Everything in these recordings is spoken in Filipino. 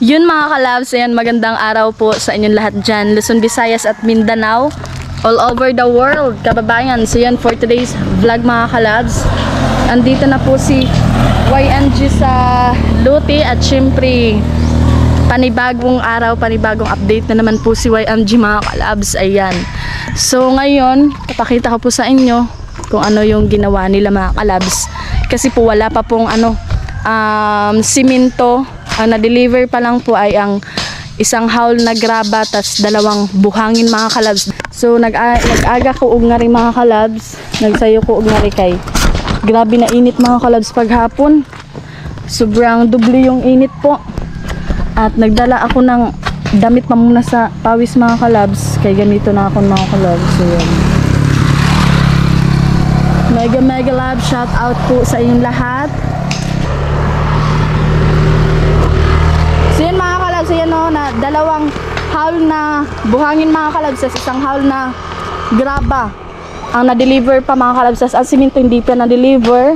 Yun mga kalabs, ayan, magandang araw po sa inyong lahat dyan, Luzon, Visayas at Mindanao, all over the world, kababayan. So yan for today's vlog mga kalabs. Andito na po si YNG sa Luti at syempre panibagong araw, panibagong update na naman po si YNG mga kalabs. Ayan. So ngayon, papakita ko po sa inyo kung ano yung ginawa nila mga kalabs. Kasi po wala pa pong simento. Ang na-deliver pa lang po ay ang isang haul na graba tas dalawang buhangin mga kalabs. So nag-aga ko og nga rin mga kalabs, nagsayo ko og nga rin kay grabe na init mga kalabs paghapon. Sobrang doble yung init po. At nagdala ako ng damit pa muna sa pawis mga kalabs, kay ganito na ako mga kalabs. So yan. Mega love shout out po sa inyong lahat. So yun mga kalabs, so yan o, na dalawang haul na buhangin mga kalabs, isang haul na graba ang na-deliver pa mga kalabs. Ang simento hindi pa na-deliver.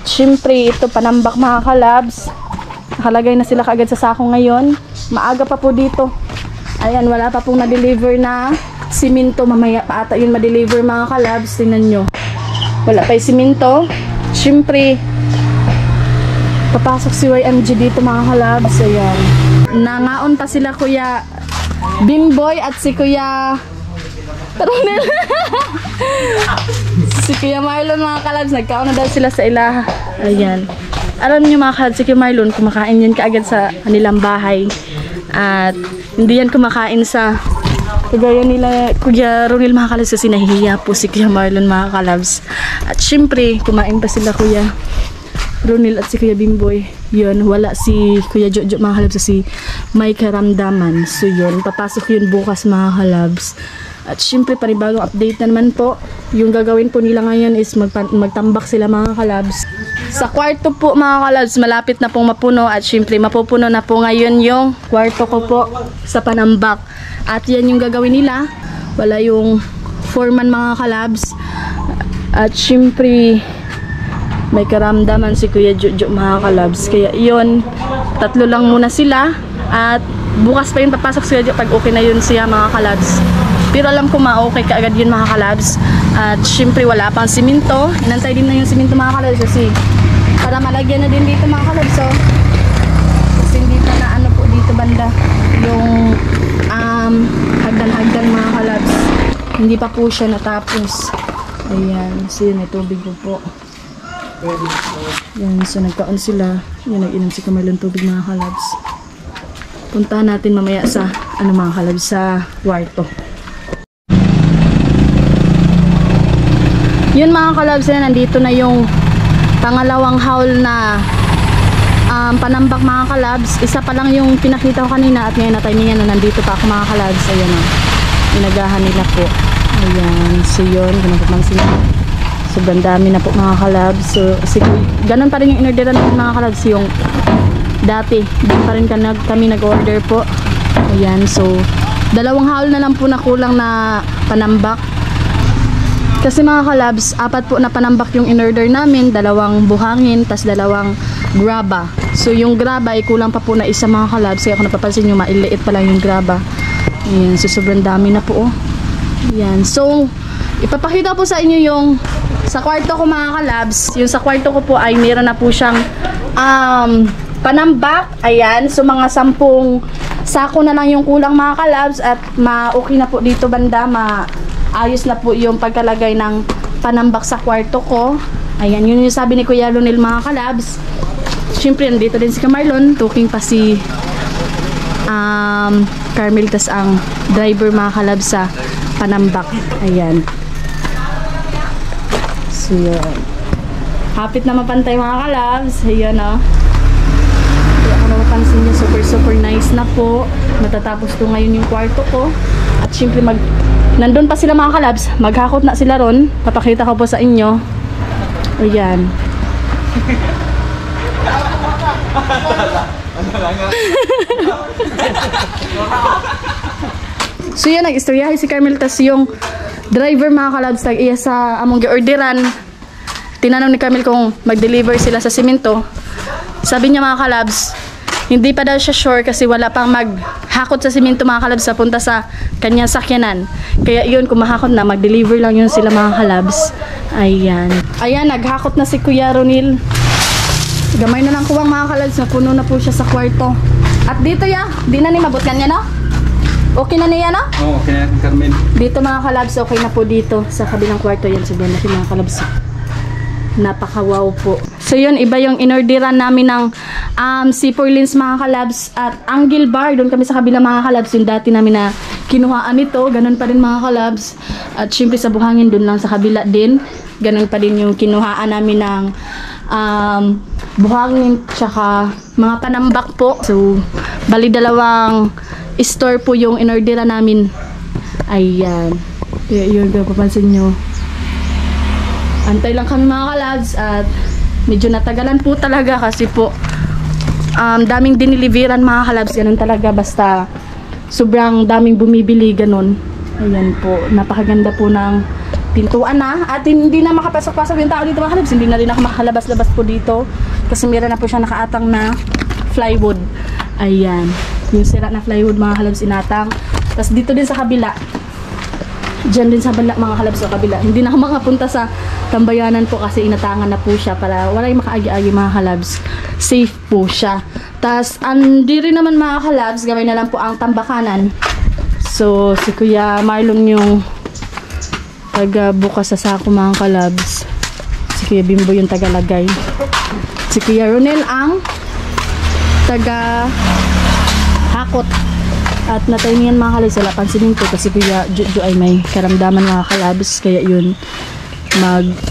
Siyempre ito panambak mga kalabs, nakalagay na sila kaagad sa sako ngayon. Maaga pa po dito. Ayan, wala pa pong na-deliver na simento. Mamaya pa ata yun ma-deliver mga kalabs. Tingnan nyo, wala pa yung simento. Siyempre papasok si YMG dito mga kalabs. Ayan, nangaon pa sila Kuya Bimboy at si Kuya Ronel. Si Kuya Marlon mga kalabs, nagkaon na daw sila sa ilaha. Ayan, alam niyo mga kalabs, si Kuya Marlon kumakain yan kaagad sa kanilang bahay. At hindi yan kumakain sa kagaya nila Kuya Ronel mga kalabs, kasi nahihiya po si Kuya Marlon mga kalabs. At syempre kumain pa sila Kuya Ronel at si Kuya Bimboy. Yun, wala si Kuya Jojo mga kalabs, si may karamdaman. So yun, papasok yun bukas mga kalabs. At syempre panibagong update na naman po. Yung gagawin po nila ngayon is magtambak sila mga kalabs sa kwarto po mga kalabs. Malapit na pong mapuno at syempre mapupuno na po ngayon yung kwarto ko po sa panambak. At yan yung gagawin nila. Wala yung foreman mga kalabs. At syempre may karamdaman si Kuya Jojo mga kalabs, kaya yun, tatlo lang muna sila. At bukas pa yun papasok si Kuya Jojo pag okay na yun siya mga kalabs. Pero alam ko ma-okay kaagad yun mga kalabs. At syempre wala pang simento, inantay din na yung simento mga kalabs kasi para malagyan na din dito mga kalabs. So kasi hindi pa na ano po dito banda yung hagdan mga kalabs, hindi pa po siya natapos. Ayan, so yun, may tubig po. Yan, so nagkaon sila. Yan, nag-inom si Kamerlon tubig mga kalabs. Puntahan natin mamaya sa mga kalabs, sa kwarto. Yun mga kalabs, yan, nandito na yung pangalawang haul na panambak mga kalabs. Isa pa lang yung pinakita ko kanina at ngayon na timingan na nandito pa ako mga kalabs. Ayan o, inagahan nila po. Ayan, so yun, ganun po sila. Sobrang dami na po mga kalabs. So ganun pa rin yung inorderan natin mga kalabs, yung dati doon pa rin kami nag-order po. Ayan, so dalawang haul na lang po na kulang na panambak. Kasi mga kalabs, 4 po na panambak yung in-order namin, 2 buhangin, tas 2 graba. So yung graba ay kulang pa po na isa mga kalabs, kaya kung napapansin nyo, mailiit pa lang yung graba. Ayan, so sobrang dami na po. Ayan, so ipapakita po sa inyo yung sa kwarto ko mga kalabs. Yung sa kwarto ko po ay meron na po siyang panambak. Ayan, so mga 10 sako na lang yung kulang mga kalabs. At ma-okay na po dito banda, maayos na po yung pagkalagay ng panambak sa kwarto ko. Ayan, yun yung sabi ni Kuya Ronel mga kalabs. Siyempre nandito din si Kamarlon, tuking pa si Carmel, tas ang driver mga kalabs sa panambak. Ayan, so yun, hapit na mapantay mga kalabs. Ayan o, kaya kung napapansin nyo, super nice na po. Matatapos to ngayon yung kwarto ko. At syempre nandun pa sila mga kalabs, maghakot na sila ron. Papakita ko po sa inyo. Ayan. So yan, nag-istoryahe si Carmel, tas yung driver mga kalabs nag-iya sa among gi-orderan. Tinanong ni Carmel kung mag-deliver sila sa simento. Sabi niya mga kalabs, Hindi pa daw siya sure kasi wala pang maghakot sa simento mga kalabs sa punta sa kanyang sakyanan. Kaya yun, kung mahakot na, mag-deliver lang yun sila mga kalabs. Ayan. Ayan, naghakot na si Kuya Ronil. Gamay na lang kuwang mga kalabs, napuno na po siya sa kwarto. At dito ya, di na ni mabutkan niya, no? Okay na niya, no? Oo, okay na, Carmen. Dito mga kalabs, okay na po dito sa kabilang kwarto. Yan, sobrang laki mga kalabs. Napaka-wow po. So yun, iba yung inorderan namin ng C4 lens mga kalabs at angle bar. Doon kami sa kabilang mga kalabs. Yung dati namin na kinuhaan ito, ganun pa rin mga kalabs. At syempre sa buhangin, doon lang sa kabila din. Ganun pa din yung kinuhaan namin ng buhangin tsaka mga panambak po. So, bali dalawang store po yung inordera namin. Ayan. Kaya yun, kung papansin nyo. Antay lang kami mga kalabs at medyo natagalan po talaga kasi po daming diniliveran mga kalabs. Ganun talaga basta sobrang daming bumibili ganun. Ayan po. Napakaganda po ng pintuan na at hindi na makapasok-pasok yung tao dito mga kalabs. Hindi na rin ako makalabas-labas po dito kasi meron na po siya nakaatang na plywood. Ayan. Yung sira na plywood mga kalabs inatang. Tapos dito din sa kabila. Diyan din sa bala mga kalabs sa kabila. Hindi na ako makapunta sa tambayanan po kasi inatangan na po siya para wala yung makaagi-agi mga kalabs. Safe po siya. Tapos hindi rin naman mga kalabs, gawin na lang po ang tambakanan. So si Kuya Marlon yung taga-bukas sa sako mga kalabs. Si Kuya Bimbo yung tagalagay. Si Kuya Ronel ang taga-hakot. At natimingan mga kalabs, wala pansinin ko kasi Kuya Jojo ay may karamdaman mga kalabs. Kaya yun,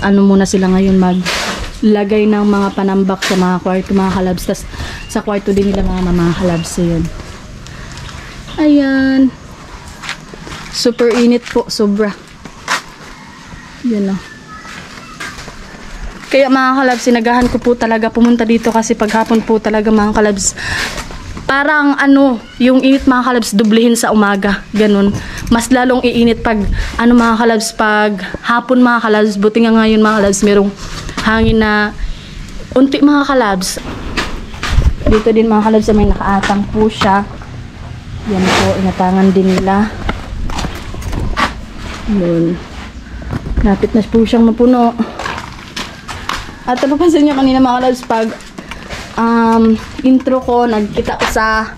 muna sila ngayon, maglagay ng mga panambak sa mga kwarto mga kalabs. Tas sa kwarto din nila mga kalabs. So yun. Ayan. Super init po, sobra. Yan o. Kaya mga kalabs, sinagahan ko po talaga pumunta dito kasi paghapon po talaga mga kalabs, parang yung init mga kalabs dublihin sa umaga, ganun. Mas lalong iinit pag mga kalabs pag hapon mga kalabs. Buti nga ngayon mga kalabs merong hangin na unti mga kalabs. Dito din mga kalabs may nakaatang po siya. Yan po, inatangan din nila. Yun. Napit na po siyang mapuno. At napapansin nyo kanina mga kalabs pag intro ko, nagkita ko sa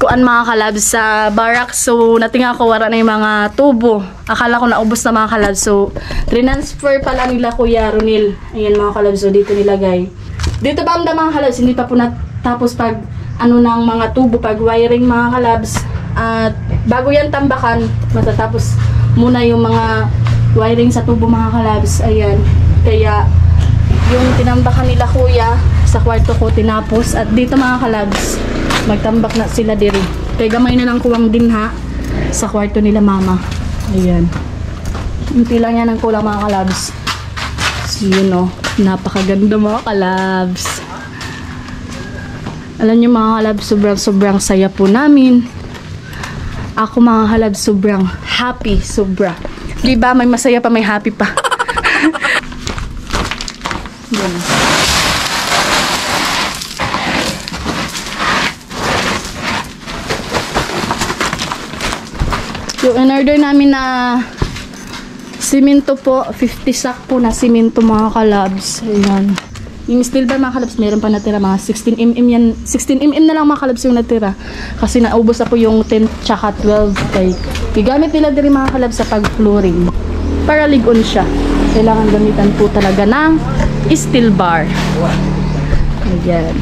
kuan mga kalabs sa barracks. So natinga ko wala na yung mga tubo. Akala ko naubos na mga kalabs. So transfer pala nila Kuya Ronil. Ayan mga kalabs, so dito nilagay. Dito ba ang mga kalabs, hindi pa po natapos pag ng mga tubo, pag wiring mga kalabs. At bago yan tambakan, matatapos muna yung mga wiring sa tubo mga kalabs. Ayan. Kaya yung tinambakan nila Kuya sa kwarto ko tinapos. At dito mga kalabs, magtambak na sila diri. Kaya gamay na lang kuwang din ha sa kwarto nila mama. Ayan. Hindi lang yan ang kulang mga kalabs. So yun o, napakaganda mga kalabs. Alam nyo mga kalabs, sobrang saya po namin. Ako mga kalabs, sobrang happy, sobra. Diba may masaya pa, may happy pa. Yan. Yung in-order namin na simento po, 50 sack po na simento mga kalabs. Ayan. Yung steel bar mga kalabs, meron pa natira mga 16mm yan. 16mm na lang mga kalabs yung natira. Kasi naubos na po yung 10 tsaka 12. Kaya gigamit nila din mga kalabs sa pag-flooring. Para ligon siya. Kailangan gamitan po talaga ng steel bar. Ayan.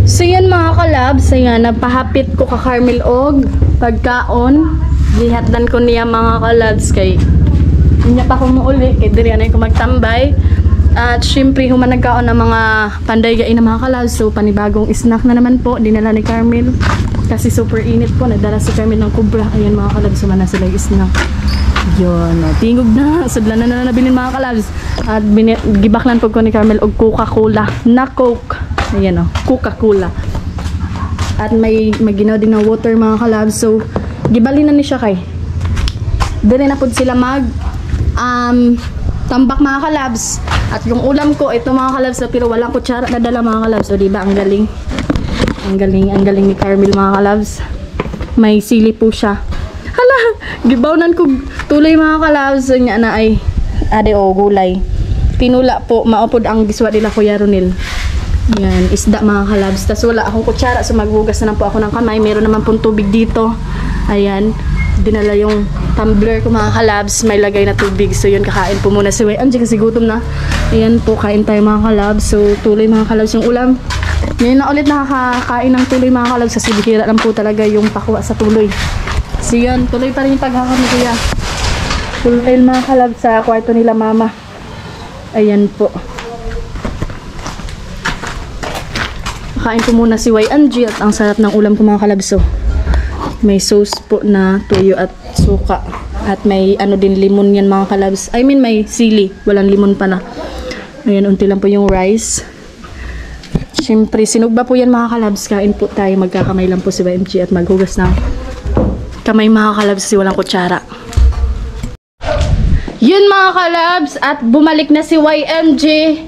So yan mga kalabs, ayan, napahapit ko ka Carmel og pagkaon. Gihatdan ko niya mga kalabs kay niya pa ko muuli, kay diri anay ko magtambay. At syempre human nagkaon ng mga pandaygain na mga kalabs. So panibagong snack na naman po dinala ni Carmel. Kasi super init po, nagdala si Carmel ng kubra. Ayan mga kalabs, human na sila yung snack. Yun, tingog na, sudlan na nabilin mga kalabs. At gibaklan po ko ni Carmel og Coca-Cola na Coke. Ayan o, Coca-Cola. At may ginaw din ng water mga kalabs. So, gibalin na ni siya kay. Dili na po sila tambak mga kalabs. At yung ulam ko, ito mga kalabs, pero walang kutsara na dala mga kalabs. O diba, ang galing. Ang galing ni Carmel mga kalabs. May sili po siya. Hala, gibawnan ko tuloy mga kalabs. Nya na ay, ade o, gulay. Tinula po, maupod ang giswa nila Kuya Ronel. Yan, isda mga kalabs. Tas wala akong kutsara, so maghugas na lang po ako ng kamay. Meron naman pong tubig dito. Ayan, dinala yung tumbler ko mga kalabs. May lagay na tubig. So yun, kakain po muna si Way Angie kasi gutom na. Ayan po, kain tayo mga kalabs. So tuloy mga kalabs yung ulam. Ngayon na ulit nakakain ng tuloy mga kalabs kasi bihira lang po talaga yung pakuha sa tuloy. So yun, tuloy pa rin yung pagkakami kuya. Tuloy mga kalabs sa kwarto nila mama. Ayan po. Kain ko muna si Way Angie at ang sarap ng ulam ko mga kalabso. May sauce po na tuyo at suka. At may ano din limon yan mga kalabs. I mean may sili. Walang limon pa na. Ayan, unti lang po yung rice. Siyempre, sinugba po yan mga kalabs. Kain po tayo. Magkakamay lang po si Way Angie at maghugas ng kamay mga kalabs kasi walang kutsara. Yun mga kalabs. At bumalik na si Way Angie.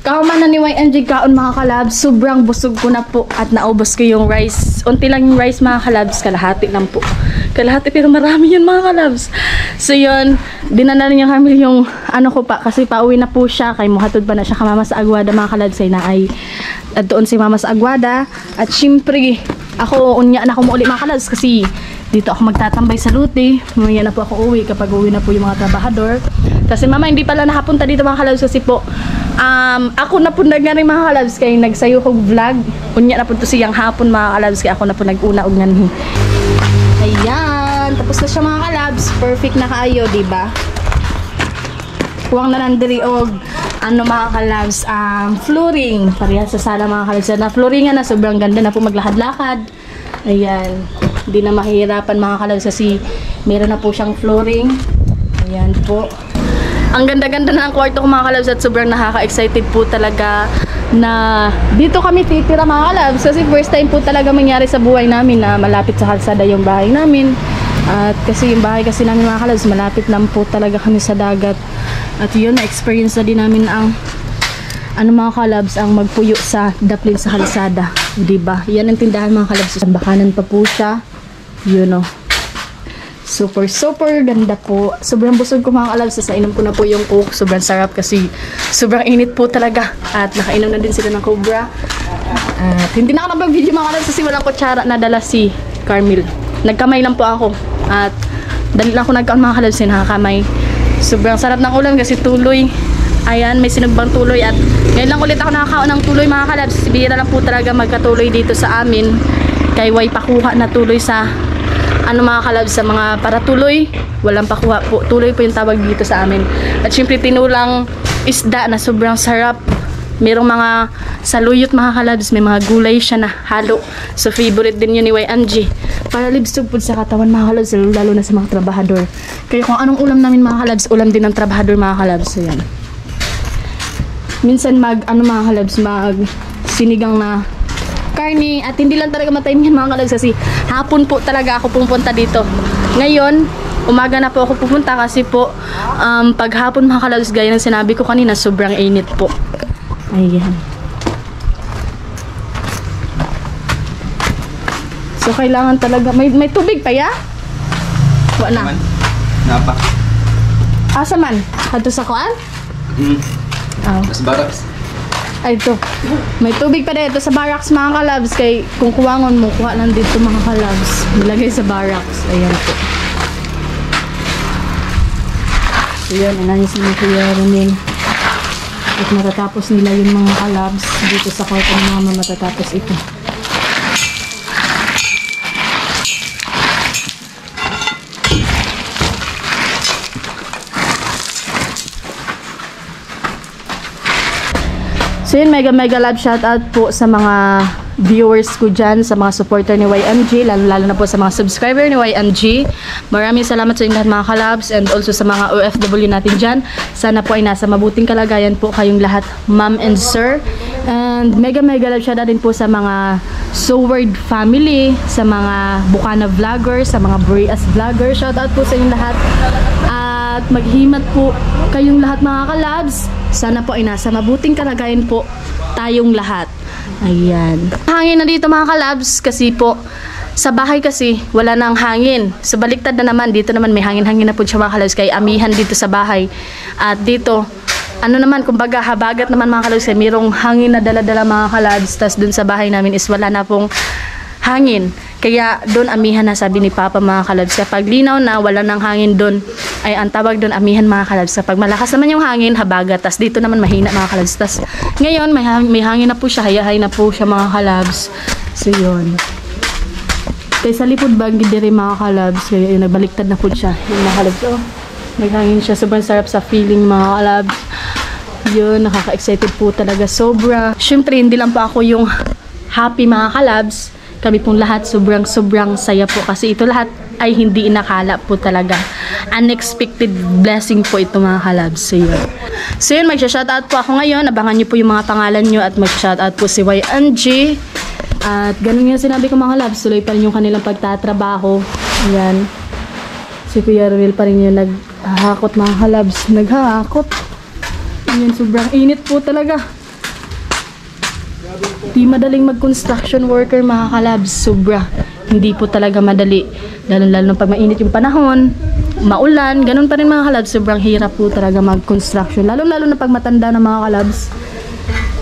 Kauman na ni Way Angie kaon mga kalabs. Sobrang busog ko na po at naubos ko yung rice. Unti lang yung rice mga kalabs. Kalahati lang po. Kalahati pero marami yun mga kalabs. So yun, dinala niya kami yung ano ko pa. Kasi pauwi na po siya. Kay muhatod pa na siya kamama sa Aguada mga kalabs. Ay na ay at doon si mama sa Aguada. At syempre, ako unya na ako mauli mga kalabs. Kasi dito ako magtatambay sa Lute. Mamaya na po ako uwi kapag uwi na po yung mga trabahador. Kasi mama hindi pala nakapunta dito mga kalabs kasi po ako na po nga rin mga kalabs kay nagsayo kong vlog. Unya na po to siyang hapon mga kalabs kaya ako na po nag-una og nganhi. Ayan, tapos na siya mga kalabs. Perfect na kaayo, di ba? Kuwang na nandiri og ano mga kalabs, flooring. Parehas sa sala mga kalabs. Na flooringan na sobrang ganda na po maglakad-lakad. Ayan, hindi na mahihirapan mga kalabs kasi meron na po siyang flooring. Ayan po. Ang ganda-ganda na ang kwarto ko mga kalabs at sobrang nakaka-excited po talaga na dito kami titira mga kalabs kasi first time po talaga mangyari sa buhay namin na malapit sa kalsada yung bahay namin. At kasi yung bahay kasi namin mga kalabs malapit lang po talaga kami sa dagat. At yun, na-experience na din namin ang ano mga kalabs ang magpuyo sa daplin sa kalsada. Diba? Yan ang tindahan mga kalabs. Bakanan pa po siya. You know. Super ganda po. Sobrang busog ko mga kalabs. Sa inom ko na po yung coke. Sobrang sarap kasi sobrang init po talaga. At nakainom na din sila ng Cobra. At hindi na ako nabag-video mga kalabs kasi walang kutsara na dala si Carmel. Nagkamay lang po ako. At dali lang ako nagkaon mga kalabs nakakamay. Sobrang sarap ng ulam kasi tuloy. Ayan, may sinugbang tuloy. At ngayon lang ulit ako nakakaon ng tuloy mga kalabs. Bihira lang po talaga magkatuloy dito sa amin. Kay way pakuha na tuloy sa ano mga kalabs sa mga paratuloy. Walang pakuha po. Tuloy po yung tawag dito sa amin. At syempre tinulang isda na sobrang sarap. Merong mga saluyot mga kalabs. May mga gulay siya na halo. So favorite din yun ni Way Angie. Para libsog po sa katawan mga kalabs. Lalo na sa mga trabahador. Kaya kung anong ulam namin mga kalabs, ulam din ng trabahador mga kalabs. So yan. Minsan mga kalabs, sinigang na karne. At hindi lang talaga matime yan mga kalabs kasi hapon po talaga ako pumunta dito. Ngayon, umaga na po ako pupunta kasi po paghapon mga kalabs, gaya ng sinabi ko kanina, sobrang init po. Ayan. So kailangan talaga, may tubig pa ya? Wala na. Napa? Asa man? Ato sa kuan? Mas baraks. Ay, ito. May tubig pa dito sa barracks mga kalabs. Kay kung kuwangon mo, kuha lang dito mga kalabs. Nilagay sa barracks. Ayan po. So yun, inayos na Kuya Ronel. At matatapos nila yung mga kalabs dito sa kwarto ng mama, matatapos ito. So yun, mega love shoutout po sa mga viewers ko dyan, sa mga supporter ni YMG, lalo na po sa mga subscriber ni YMG. Maraming salamat sa inyo lahat mga kalabs and also sa mga OFW natin dyan. Sana po ay nasa mabuting kalagayan po kayong lahat, ma'am and sir. And mega love shoutout din po sa mga Soward family, sa mga Bukana vloggers, sa mga Boreas vloggers. Shoutout po sa inyo lahat. at maghimat po kayong lahat mga kalabs. Sana po ay nasa mabuting kalagayan po tayong lahat. Ayan. Hangin na dito mga kalabs kasi po sa bahay kasi wala nang hangin. So baliktad na naman, dito naman may hangin-hangin na po siya mga kalabs, kaya amihan dito sa bahay. At dito, ano naman, kumbaga habagat naman mga kalabs, kaya mayroong hangin na dala-dala mga kalabs. Tas dun sa bahay namin is wala na pong hangin. Kaya doon amihan na, sabi ni Papa mga kalabs. Kapag linaw na, wala nang hangin doon, ay ang tawag doon amihan mga kalabs. Kapag malakas naman yung hangin, habagat. Tas dito naman mahina mga kalabs. Tas ngayon, may hangin na po siya, hayahay na po siya mga kalabs. So yun. Kaya sa lipod bag, hindi rin mga kalabs. Kaya yun, nagbaliktad na po siya. Yung mga kalabs, oh, naghangin siya. Sobrang sarap sa feeling mga kalabs. Yun, nakaka-excited po talaga. Sobra. Siyempre, hindi lang po ako yung happy mga kalabs. Kami pong lahat sobrang saya po kasi ito lahat ay hindi inakala po talaga. Unexpected blessing po ito mga kalabs. So yun, magsha-shoutout po ako ngayon. Abangan nyo po yung mga pangalan nyo at mag-shoutout po si YNG. At ganun yung sinabi ko mga kalabs, tuloy pa rin yung kanilang pagtatrabaho. Ayan. Si Kuya Ruel pa rin yung naghahakot mga kalabs. Naghahakot. Ayan, sobrang init po talaga. Di madaling mag-construction worker mga kalabs, sobra. Hindi po talaga madali. Lalo pag mainit yung panahon, maulan, ganun pa rin mga kalabs. Sobrang hirap po talaga mag-construction. Lalo na pag matanda na mga kalabs.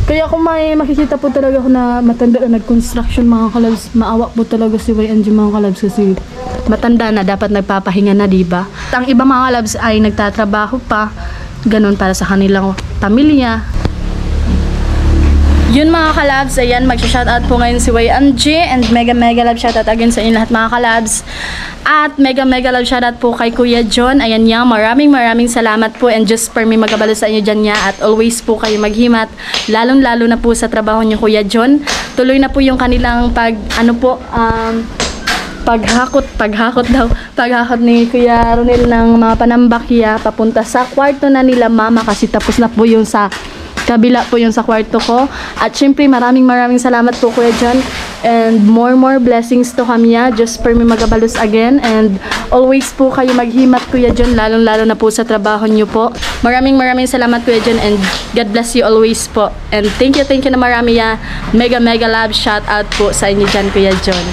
Kaya kung may makikita po talaga ako na matanda na nag-construction mga kalabs, maawa po talaga si YNG mga kalabs kasi matanda na, dapat nagpapahinga na, diba? Ang iba mga kalabs ay nagtatrabaho pa, ganun para sa kanilang pamilya. Yun mga kalabs, ayan, magsha-shoutout po ngayon si YNG and mega love shoutout again sa inyo lahat mga kalabs. At mega love shoutout po kay Kuya John. Ayan niya, maraming salamat po and just for me magabalo sa inyo dyan niya at always po kayo maghimat. Lalo na po sa trabaho niyo Kuya John. Tuloy na po yung kanilang paghakot ni Kuya Ronel ng mga panambakya papunta sa kwarto na nila mama kasi tapos na po yung sa kabila po yung sa kwarto ko. At syempre maraming salamat po Kuya John and more blessings to kami just for me magabalos again and always po kayo maghimat Kuya John, lalo na po sa trabaho nyo po. Maraming salamat Kuya John and God bless you always po and thank you na marami mega love shout out po sa inyo dyan Kuya John.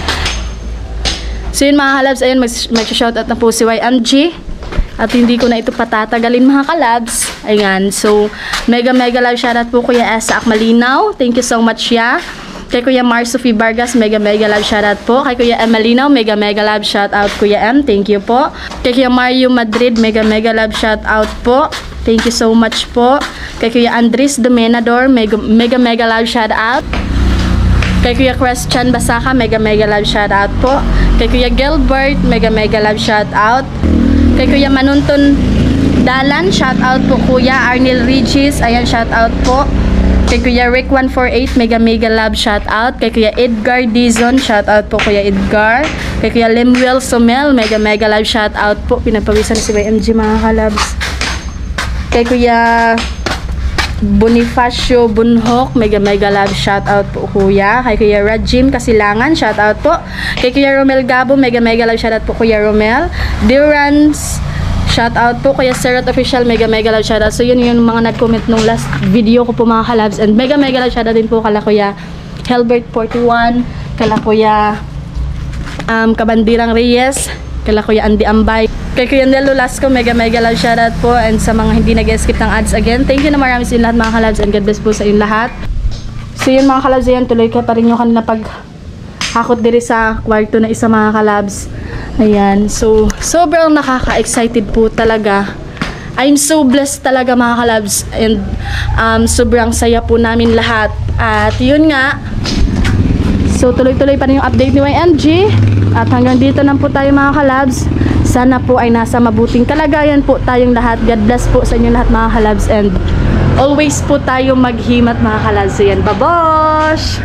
So yun mga kalabs, ayun mag-shoutout na po si YNG. At hindi ko na ito patatagalin mga kalabs. Ayan. So, mega love shoutout po Kuya Esa Akmalinaw. Thank you so much Kay Kuya Marsophie Vargas, mega love shoutout po. Kay Kuya Emalinaw, mega love shoutout Kuya M. Thank you po. Kay Kuya Mario Madrid, mega love shoutout po. Thank you so much po. Kay Kuya Andres Domenador, mega love shoutout. Kay Kuya Christian Basaka, mega love shoutout po. Kay Kuya Gilbert, mega love shoutout. Kay Kuya Manunton Dalan, shout out po Kuya Arnel Regis, ayan shout out po. Kay Kuya Rick 148, mega love shout out. Kay Kuya Edgar Dizon, shout out po Kuya Edgar. Kay Kuya Lemuel Somel, mega love shout out po. Pinagpawisan si YMG mga kalabs. Kay Kuya Bonifacio Bunhok, mega love shout out po Kuya. Kay Kuya Rajim Kasilangan, shout out po. Kay Kuya Romel Gabo, mega love shout out po Kuya Romel. Durans, shout out po Kuya Serot Official, mega love shout out. So yun yung mga nag-comment nung last video ko po mga kalabs and mega love shout out din po kala Kuya Helbert 41, kala Kuya Kabandirang Reyes, kala Kuya Andy Ambay, kay Kuya Nelo Lasco, mega love shoutout po and sa mga hindi nag-skip ng ads again, thank you na marami sa inyo lahat mga kalabs and God bless po sa inyo lahat. So yun mga kalabs, yan, tuloy ka pa rin yung kanila paghakot diri sa kwarto na isa mga kalabs. Ayan, so sobrang nakaka-excited po talaga. I'm so blessed talaga mga kalabs and sobrang saya po namin lahat. At yun nga, so tuloy-tuloy pa rin yung update ni YMG at hanggang dito lang po tayo mga kalabs. Sana po ay nasa mabuting kalagayan po tayong lahat. God bless po sa inyo lahat mga kalabs and always po tayo maghimat mga kalabs. So yan, babosh!